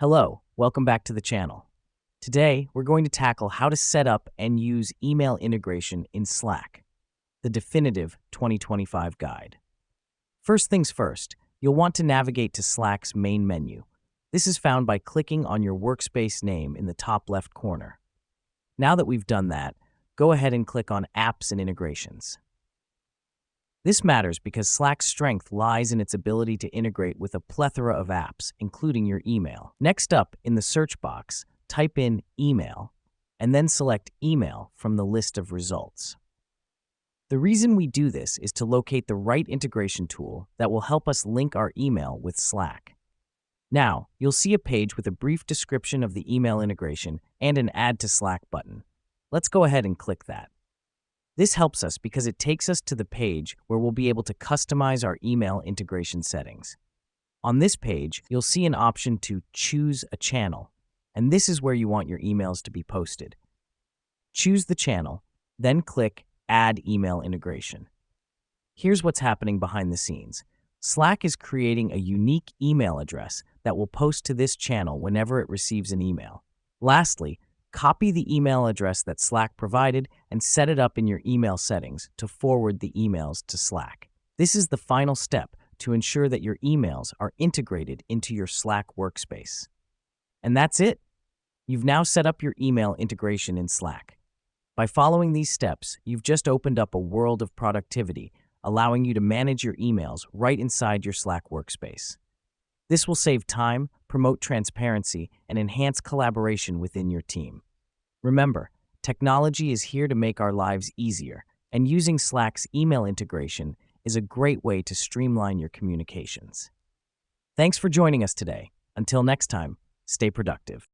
Hello, welcome back to the channel. Today, we're going to tackle how to set up and use email integration in Slack, the definitive 2025 guide. First things first, you'll want to navigate to Slack's main menu. This is found by clicking on your workspace name in the top left corner. Now that we've done that, go ahead and click on Apps and Integrations. This matters because Slack's strength lies in its ability to integrate with a plethora of apps, including your email. Next up, in the search box, type in Email, and then select Email from the list of results. The reason we do this is to locate the right integration tool that will help us link our email with Slack. Now, you'll see a page with a brief description of the email integration and an Add to Slack button. Let's go ahead and click that. This helps us because it takes us to the page where we'll be able to customize our email integration settings. On this page, you'll see an option to choose a channel, and this is where you want your emails to be posted. Choose the channel, then click Add Email Integration. Here's what's happening behind the scenes. Slack is creating a unique email address that will post to this channel whenever it receives an email. Lastly, copy the email address that Slack provided and set it up in your email settings to forward the emails to Slack. This is the final step to ensure that your emails are integrated into your Slack workspace. And that's it. You've now set up your email integration in Slack. By following these steps, you've just opened up a world of productivity, allowing you to manage your emails right inside your Slack workspace. This will save time, promote transparency, and enhance collaboration within your team. Remember, technology is here to make our lives easier, and using Slack's email integration is a great way to streamline your communications. Thanks for joining us today. Until next time, stay productive.